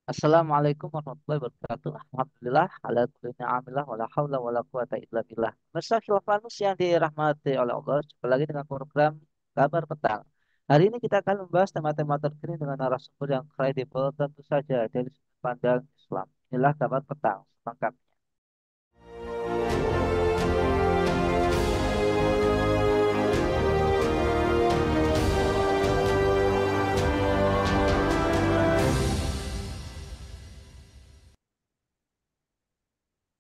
Assalamualaikum warahmatullahi wabarakatuh. Alhamdulillah, ala kulli ni'amillah, wala haula wala quwata illa billah. Masa Silvanus yang dirahmati oleh Allah, jumpa lagi dengan program Kabar Petang. Hari ini kita akan membahas tema-tema terkini dengan narasumber yang kredibel tentu saja dari sudut pandang Islam. Inilah Kabar Petang, selengkapnya.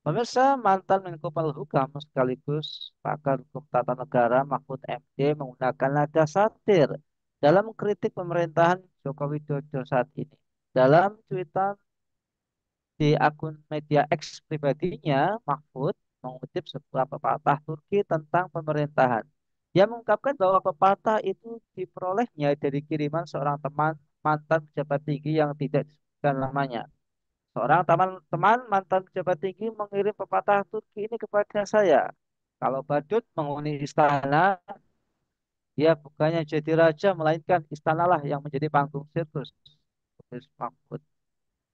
Pemirsa, mantan Menko Polhukam sekaligus pakar hukum tata negara Mahfud MD menggunakan nada satir dalam mengkritik pemerintahan Joko Widodo saat ini. Dalam cuitan di akun media X pribadinya, Mahfud mengutip sebuah pepatah Turki tentang pemerintahan. Dia mengungkapkan bahwa pepatah itu diperolehnya dari kiriman seorang teman mantan pejabat tinggi yang tidak disebutkan namanya. Seorang teman mantan pejabat tinggi mengirim pepatah Turki ini kepada saya. Kalau badut menghuni istana, dia bukannya jadi raja, melainkan istanalah yang menjadi panggung sirkus. Tulis Mahfud.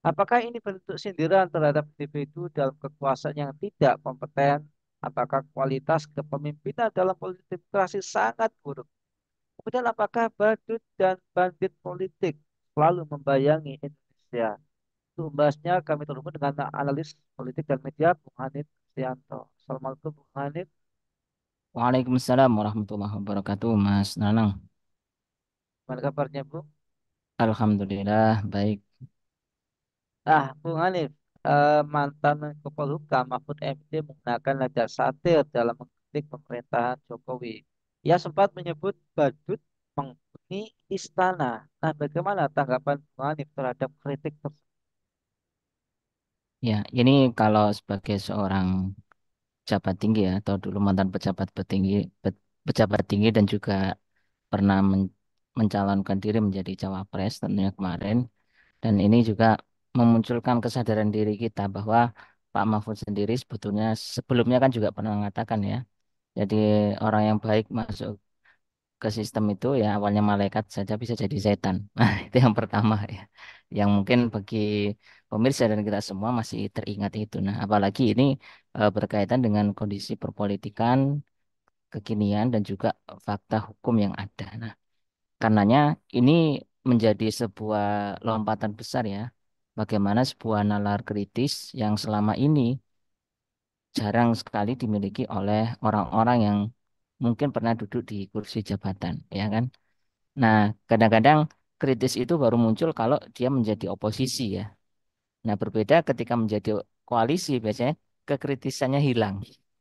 Apakah ini bentuk sindiran terhadap individu dalam kekuasaan yang tidak kompeten? Apakah kualitas kepemimpinan dalam politik demokrasi sangat buruk? Kemudian apakah badut dan bandit politik selalu membayangi Indonesia? Untuk membahasnya kami terhubung dengan analis politik dan media Bung Hanif Kristianto. Assalamualaikum Bung Hanif. Waalaikumsalam warahmatullahi wabarakatuh, Mas Nanang. Gimana kabarnya Bung? Alhamdulillah, baik. Bung Hanif, mantan Menko Polhukam Mahfud MD menggunakan nada satir dalam mengkritik pemerintahan Jokowi. Ia sempat menyebut badut menghuni istana. Nah, bagaimana tanggapan Bung Hanif terhadap kritik tersebut? Ya, ini kalau sebagai seorang pejabat tinggi ya, atau dulu mantan pejabat petinggi, pejabat tinggi dan juga pernah mencalonkan diri menjadi cawapres tentunya kemarin. Dan ini juga memunculkan kesadaran diri kita bahwa Pak Mahfud sendiri sebetulnya sebelumnya kan juga pernah mengatakan ya, jadi orang yang baik masuk ke sistem itu ya awalnya malaikat saja bisa jadi setan. Nah, itu yang pertama ya. Yang mungkin bagi pemirsa dan kita semua masih teringat itu. Nah, apalagi ini berkaitan dengan kondisi perpolitikan kekinian dan juga fakta hukum yang ada. Nah, karenanya ini menjadi sebuah lompatan besar ya. Bagaimana sebuah nalar kritis yang selama ini jarang sekali dimiliki oleh orang-orang yang mungkin pernah duduk di kursi jabatan, ya kan? Nah, kadang-kadang kritis itu baru muncul kalau dia menjadi oposisi ya. Nah, berbeda ketika menjadi koalisi, biasanya kekritisannya hilang.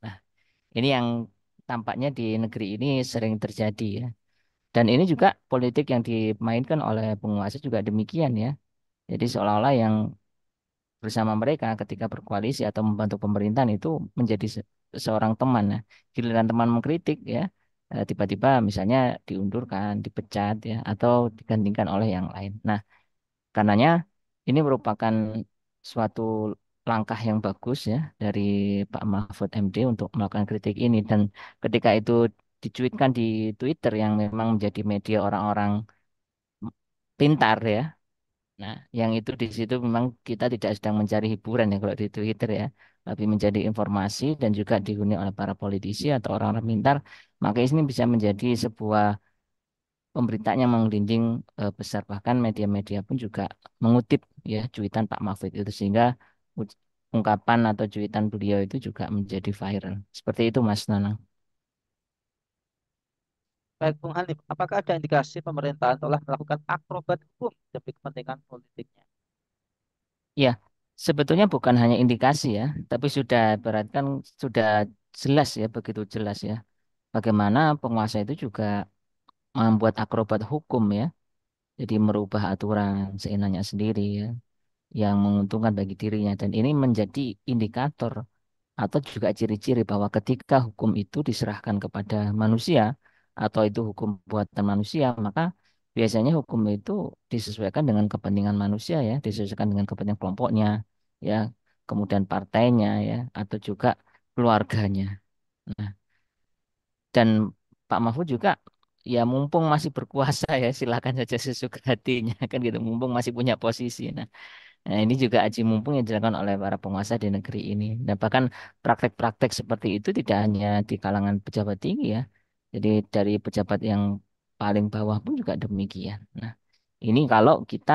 Nah, ini yang tampaknya di negeri ini sering terjadi ya. Dan ini juga politik yang dimainkan oleh penguasa juga demikian ya. Jadi seolah-olah yang bersama mereka ketika berkoalisi atau membantu pemerintahan itu menjadi seorang teman. Nah, giliran teman mengkritik ya, tiba-tiba misalnya diundurkan, dipecat ya, atau digantikan oleh yang lain. Nah, karenanya ini merupakan suatu langkah yang bagus ya dari Pak Mahfud MD untuk melakukan kritik ini dan ketika itu dicuitkan di Twitter yang memang menjadi media orang-orang pintar ya. Nah, yang itu di situ memang kita tidak sedang mencari hiburan ya kalau di Twitter ya, tapi mencari informasi dan juga dihuni oleh para politisi atau orang-orang pintar, maka ini bisa menjadi sebuah pemberitaan yang menggelinding besar bahkan media-media pun juga mengutip ya cuitan Pak Mahfud itu sehingga ungkapan atau cuitan beliau itu juga menjadi viral. Seperti itu Mas Nanang. Baik Bung Hanif, apakah ada indikasi pemerintahan telah melakukan akrobat hukum demi kepentingan politiknya? Ya, sebetulnya bukan hanya indikasi ya, tapi sudah berat kan sudah jelas ya begitu jelas ya. Bagaimana penguasa itu juga membuat akrobat hukum ya, jadi merubah aturan seenaknya sendiri ya, yang menguntungkan bagi dirinya. Dan ini menjadi indikator atau juga ciri-ciri bahwa ketika hukum itu diserahkan kepada manusia atau itu hukum buatan manusia, maka biasanya hukum itu disesuaikan dengan kepentingan manusia ya, disesuaikan dengan kepentingan kelompoknya ya, kemudian partainya ya, atau juga keluarganya. Nah, dan Pak Mahfud juga ya mumpung masih berkuasa ya silakan saja sesuka hatinya kan gitu mumpung masih punya posisi. Nah, Nah, ini juga aji mumpung yang dilakukan oleh para penguasa di negeri ini. Dan bahkan praktek-praktek seperti itu tidak hanya di kalangan pejabat tinggi ya. Jadi dari pejabat yang paling bawah pun juga demikian. Nah, ini kalau kita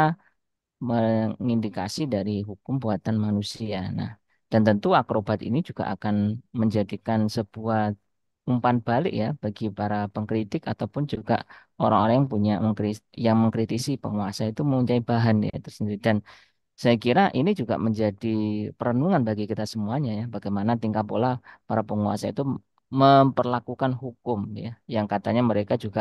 mengindikasi dari hukum buatan manusia. Nah, dan tentu akrobat ini juga akan menjadikan sebuah umpan balik ya bagi para pengkritik ataupun juga orang-orang yang yang mengkritisi penguasa itu mempunyai bahan ya tersendiri. Dan saya kira ini juga menjadi perenungan bagi kita semuanya ya, bagaimana tingkah pola para penguasa itu memperlakukan hukum ya, yang katanya mereka juga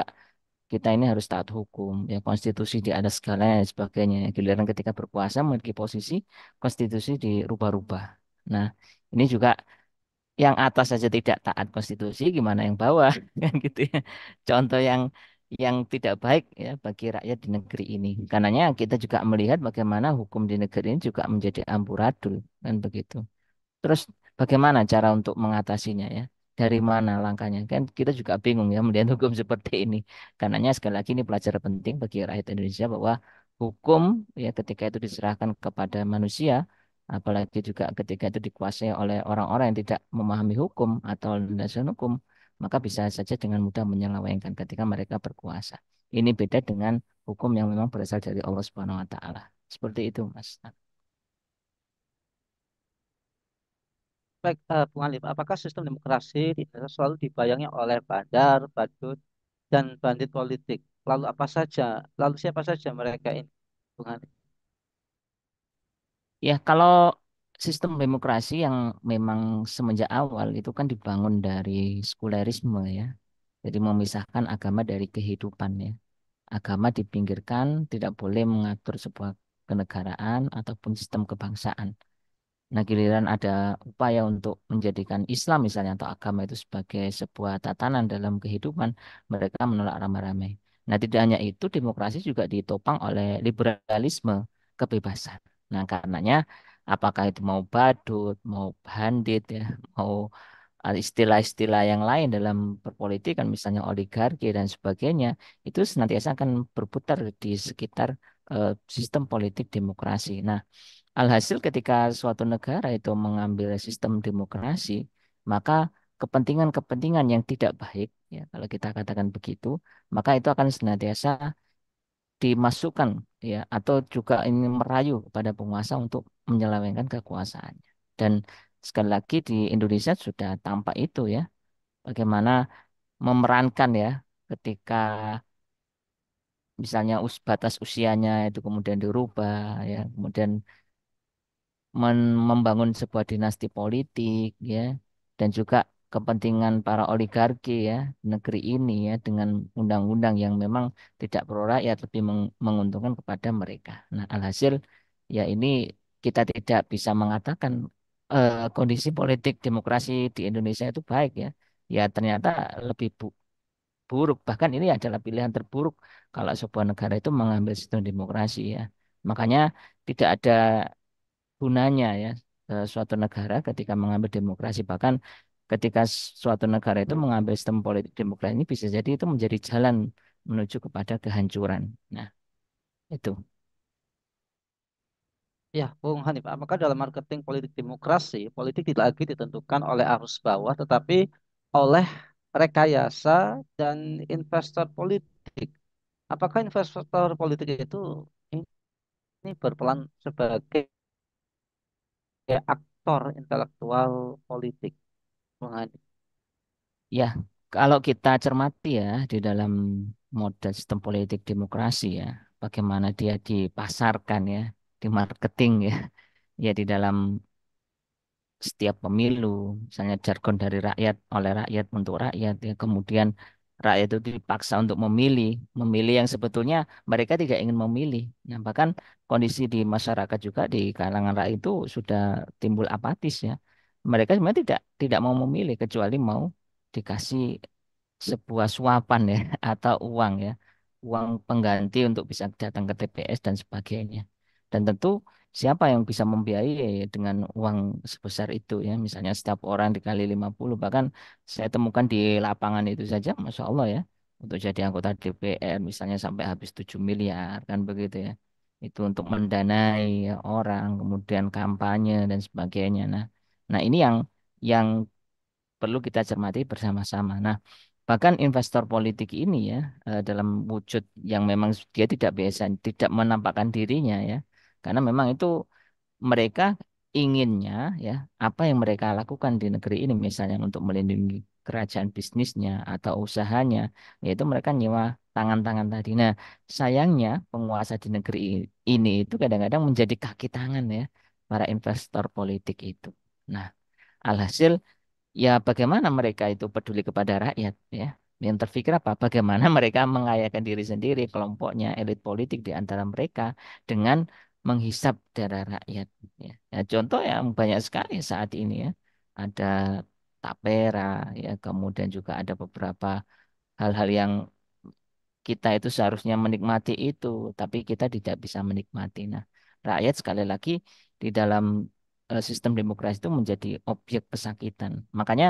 kita ini harus taat hukum ya, konstitusi di atas segalanya dan sebagainya. Giliran ketika berkuasa memiliki posisi konstitusi dirubah-rubah. Nah, ini juga yang atas saja tidak taat konstitusi, gimana yang bawah kan gitu ya. Contoh yang tidak baik ya bagi rakyat di negeri ini. Karenanya kita juga melihat bagaimana hukum di negeri ini juga menjadi amburadul kan begitu. Terus bagaimana cara untuk mengatasinya ya? Dari mana langkahnya? Kan kita juga bingung ya melihat hukum seperti ini. Karenanya sekali lagi ini pelajaran penting bagi rakyat Indonesia bahwa hukum ya ketika itu diserahkan kepada manusia, apalagi juga ketika itu dikuasai oleh orang-orang yang tidak memahami hukum atau landasan hukum, maka bisa saja dengan mudah menyelewengkan ketika mereka berkuasa. Ini beda dengan hukum yang memang berasal dari Allah Subhanahu wa taala. Seperti itu, Mas. Baik, Bung Halim, apakah sistem demokrasi di Indonesia selalu dibayangi oleh bandar, badut, dan bandit politik? Lalu apa saja, lalu siapa saja mereka ini, Bung Halim? Ya, kalau sistem demokrasi yang memang semenjak awal itu kan dibangun dari sekulerisme ya. Jadi memisahkan agama dari kehidupan ya. Agama dipinggirkan, tidak boleh mengatur sebuah kenegaraan ataupun sistem kebangsaan. Nah, giliran ada upaya untuk menjadikan Islam misalnya atau agama itu sebagai sebuah tatanan dalam kehidupan, mereka menolak ramai-ramai. Nah, tidak hanya itu, demokrasi juga ditopang oleh liberalisme, kebebasan. Nah, karenanya apakah itu mau badut, mau bandit ya, mau istilah-istilah yang lain dalam perpolitikan misalnya oligarki dan sebagainya, itu senantiasa akan berputar di sekitar sistem politik demokrasi. Nah, alhasil ketika suatu negara itu mengambil sistem demokrasi, maka kepentingan-kepentingan yang tidak baik, ya kalau kita katakan begitu, maka itu akan senantiasa dimasukkan ya atau juga ini merayu kepada penguasa untuk menyelewengkan kekuasaannya. Dan sekali lagi di Indonesia sudah tampak itu ya, bagaimana memerankan ya ketika misalnya batas usianya itu kemudian dirubah ya, kemudian membangun sebuah dinasti politik ya dan juga kepentingan para oligarki ya negeri ini ya dengan undang-undang yang memang tidak pro rakyat lebih menguntungkan kepada mereka. Nah, alhasil ya ini kita tidak bisa mengatakan kondisi politik demokrasi di Indonesia itu baik ya. Ya ternyata lebih buruk. Bahkan ini adalah pilihan terburuk kalau sebuah negara itu mengambil sistem demokrasi ya. Makanya tidak ada gunanya ya suatu negara ketika mengambil demokrasi bahkan ketika suatu negara itu mengambil sistem politik demokrasi ini bisa jadi itu menjadi jalan menuju kepada kehancuran. Nah, itu. Ya, Bung Hanif, apakah dalam marketing politik demokrasi, politik tidak lagi ditentukan oleh arus bawah, tetapi oleh rekayasa dan investor politik? Apakah investor politik itu ini berperan sebagai aktor intelektual politik, Bung Hanif? Ya, kalau kita cermati ya di dalam model sistem politik demokrasi ya, bagaimana dia dipasarkan ya, di marketing ya, ya di dalam setiap pemilu, misalnya jargon dari rakyat oleh rakyat untuk rakyat, ya kemudian rakyat itu dipaksa untuk memilih, memilih yang sebetulnya mereka tidak ingin memilih. Nah, bahkan kondisi di masyarakat juga di kalangan rakyat itu sudah timbul apatis ya. Mereka sebenarnya tidak mau memilih kecuali mau dikasih sebuah suapan ya atau uang ya, uang pengganti untuk bisa datang ke TPS dan sebagainya. Dan tentu siapa yang bisa membiayai dengan uang sebesar itu ya, misalnya setiap orang dikali 50 bahkan saya temukan di lapangan itu saja, Masya Allah ya, untuk jadi anggota DPR misalnya sampai habis 7 miliar kan begitu ya. itu untuk mendanai ya, orang, kemudian kampanye dan sebagainya. Nah, ini yang perlu kita cermati bersama-sama. Nah, bahkan investor politik ini ya dalam wujud yang memang dia tidak biasa, tidak menampakkan dirinya ya, karena memang itu mereka inginnya ya apa yang mereka lakukan di negeri ini misalnya untuk melindungi kerajaan bisnisnya atau usahanya, yaitu mereka nyewa tangan-tangan tadi. Nah, sayangnya penguasa di negeri ini itu kadang-kadang menjadi kaki tangan ya para investor politik itu. Nah, alhasil ya bagaimana mereka itu peduli kepada rakyat ya. Yang terfikir apa? Bagaimana mereka mengayakan diri sendiri, kelompoknya, elit politik di antara mereka dengan menghisap darah rakyat. Ya. Ya, contoh yang banyak sekali saat ini ya. Ada tapera, ya, kemudian juga ada beberapa hal-hal yang kita itu seharusnya menikmati itu, tapi kita tidak bisa menikmati. Nah, rakyat sekali lagi di dalam sistem demokrasi itu menjadi objek pesakitan. Makanya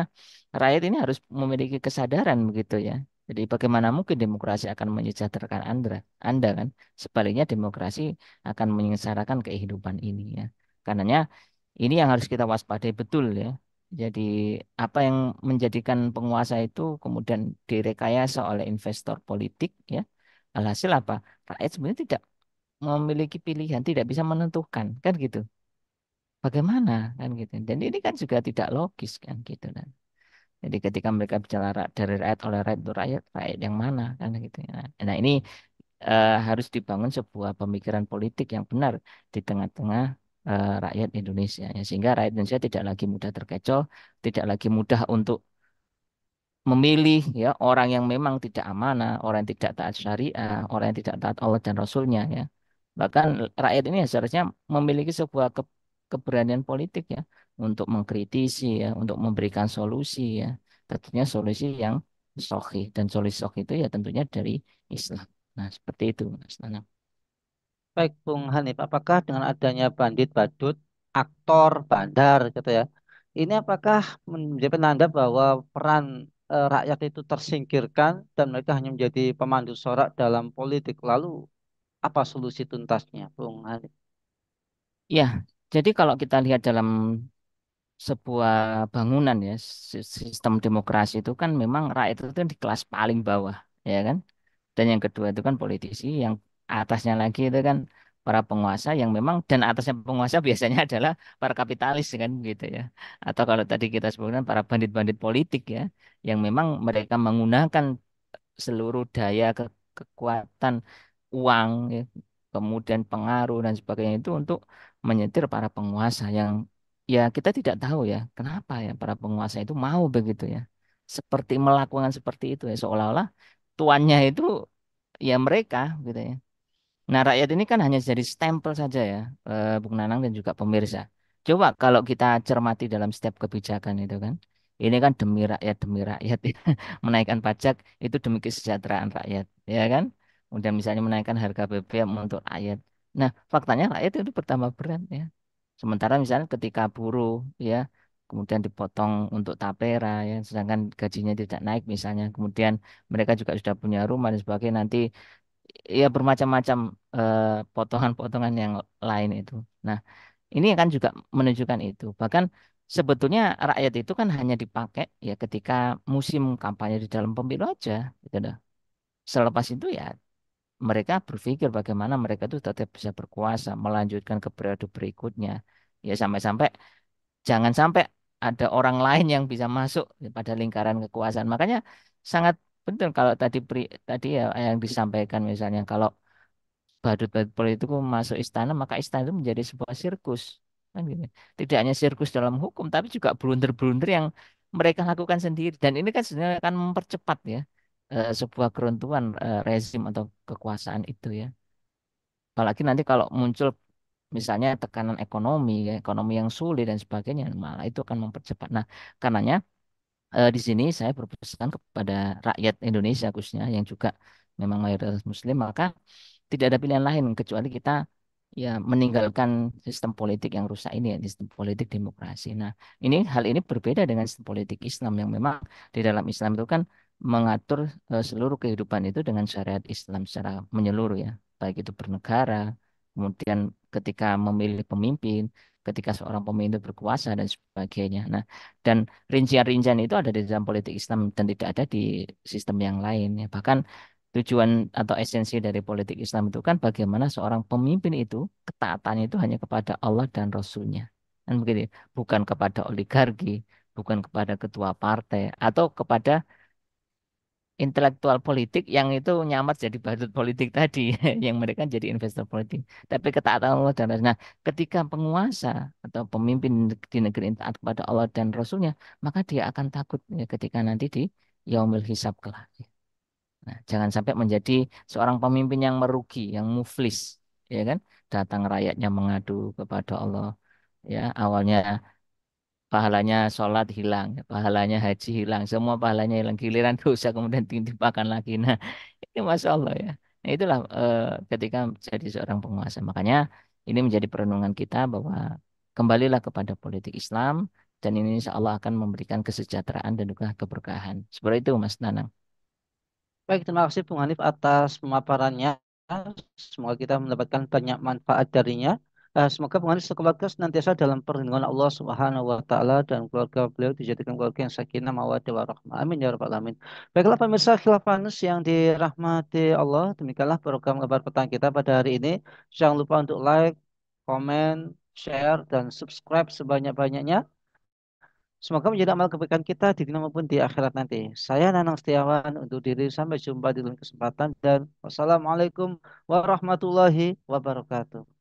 rakyat ini harus memiliki kesadaran begitu ya. Jadi bagaimana mungkin demokrasi akan menyejahterakan Anda kan? Sebaliknya demokrasi akan menyengsarakan kehidupan ini ya. Karenanya ini yang harus kita waspadai betul ya. Jadi apa yang menjadikan penguasa itu kemudian direkayasa oleh investor politik ya. Alhasil apa? Rakyat sebenarnya tidak memiliki pilihan, tidak bisa menentukan kan gitu. Bagaimana kan gitu. Dan ini kan juga tidak logis kan gitu kan. Jadi ketika mereka bicara dari rakyat oleh rakyat untuk rakyat, rakyat yang mana kan gitu. Nah, ini harus dibangun sebuah pemikiran politik yang benar di tengah-tengah rakyat Indonesia ya. Sehingga rakyat Indonesia tidak lagi mudah terkecoh, tidak lagi mudah untuk memilih ya orang yang memang tidak amanah, orang yang tidak taat syariah, orang yang tidak taat Allah dan Rasulnya ya. Bahkan rakyat ini seharusnya memiliki sebuah keberanian politik ya untuk mengkritisi ya, untuk memberikan solusi ya. Tentunya solusi yang sahih dan solusi sahih itu ya tentunya dari Islam. Nah, seperti itu Mas Nanang. Baik, Bung Hanif, apakah dengan adanya bandit badut, aktor bandar gitu ya, ini apakah menjadi penanda bahwa peran rakyat itu tersingkirkan dan mereka hanya menjadi pemandu sorak dalam politik? Lalu apa solusi tuntasnya, Bung Hanif? Ya, jadi kalau kita lihat dalam sebuah bangunan ya, sistem demokrasi itu kan memang rakyat itu di kelas paling bawah, ya kan? Dan yang kedua itu kan politisi, yang atasnya lagi itu kan para penguasa yang memang dan atasnya penguasa biasanya adalah para kapitalis kan gitu ya. Atau kalau tadi kita sebutkan para bandit-bandit politik ya, yang memang mereka menggunakan seluruh daya kekuatan uang ya, kemudian pengaruh dan sebagainya itu untuk menyetir para penguasa yang ya kita tidak tahu ya kenapa ya para penguasa itu mau begitu ya. Seperti melakukan seperti itu ya seolah-olah tuannya itu ya mereka gitu ya. Nah, rakyat ini kan hanya jadi stempel saja ya, Bung Nanang dan juga pemirsa. Coba kalau kita cermati dalam setiap kebijakan itu kan, ini kan demi rakyat, ya. Menaikkan pajak itu demi kesejahteraan rakyat, ya kan? Kemudian misalnya menaikkan harga BBM untuk rakyat. Nah, faktanya rakyat itu bertambah berat ya. Sementara misalnya ketika buruh ya, kemudian dipotong untuk tapera ya, sedangkan gajinya tidak naik misalnya, kemudian mereka juga sudah punya rumah dan sebagainya nanti ya bermacam-macam potongan-potongan yang lain itu. Nah, ini kan juga menunjukkan itu. Bahkan sebetulnya rakyat itu kan hanya dipakai ya ketika musim kampanye di dalam pemilu aja, gitu dah. Selepas itu ya mereka berpikir bagaimana mereka itu tetap bisa berkuasa, melanjutkan ke periode berikutnya. Ya sampai-sampai jangan sampai ada orang lain yang bisa masuk pada lingkaran kekuasaan. Makanya sangat penting kalau tadi ya yang disampaikan misalnya kalau badut-badut politik masuk istana, maka istana itu menjadi sebuah sirkus. Kan gitu. Tidak hanya sirkus dalam hukum, tapi juga blunder-blunder yang mereka lakukan sendiri. Dan ini kan sebenarnya akan mempercepat ya sebuah keruntuhan rezim atau kekuasaan itu ya. Apalagi nanti kalau muncul misalnya tekanan ekonomi, ya, ekonomi yang sulit dan sebagainya, malah itu akan mempercepat. Nah, karenanya di sini saya berpesan kepada rakyat Indonesia khususnya yang juga memang mayoritas Muslim, maka tidak ada pilihan lain kecuali kita ya meninggalkan sistem politik yang rusak ini ya, sistem politik demokrasi. Nah, hal ini berbeda dengan sistem politik Islam yang memang di dalam Islam itu kan mengatur seluruh kehidupan itu dengan syariat Islam secara menyeluruh ya, baik itu bernegara, kemudian ketika memilih pemimpin, ketika seorang pemimpin berkuasa dan sebagainya. Nah, dan rincian-rincian itu ada di dalam politik Islam dan tidak ada di sistem yang lain ya. Bahkan tujuan atau esensi dari politik Islam itu kan bagaimana seorang pemimpin itu ketaatannya itu hanya kepada Allah dan Rasulnya. Kan begitu, ya. Bukan kepada oligarki, bukan kepada ketua partai atau kepada intelektual politik yang itu nyamar jadi badut politik tadi, yang mereka jadi investor politik. Tapi ketaatan Allah dan Rasul. Nah, ketika penguasa atau pemimpin di negeri ini taat kepada Allah dan Rasulnya, maka dia akan takut ya, ketika nanti di yaumil hisab kelak. Nah, jangan sampai menjadi seorang pemimpin yang merugi, yang muflis, ya kan? Datang rakyatnya mengadu kepada Allah, ya awalnya pahalanya sholat hilang, pahalanya haji hilang, semua pahalanya hilang, giliran dosa kemudian ditimpakan lagi. Nah, ini masya Allah ya. Nah, itulah ketika jadi seorang penguasa. Makanya ini menjadi perenungan kita bahwa kembalilah kepada politik Islam dan ini insya Allah akan memberikan kesejahteraan dan juga keberkahan. Seperti itu, Mas Nanang. Baik, terima kasih Bung Hanif atas pemaparannya. Semoga kita mendapatkan banyak manfaat darinya. Semoga Bung Hanif sekeluarga senantiasa dalam perlindungan Allah Subhanahu wa taala dan keluarga beliau dijadikan keluarga yang sakinah mawaddah warahmah. Amin ya rabbal alamin. Baiklah pemirsa Khilafanus yang dirahmati Allah, demikianlah program kabar petang kita pada hari ini. Jangan lupa untuk like, komen, share dan subscribe sebanyak-banyaknya. Semoga menjadi amal kebaikan kita di dunia maupun di akhirat nanti. Saya Nanang Setiawan untuk diri sampai jumpa di lain kesempatan dan wassalamualaikum warahmatullahi wabarakatuh.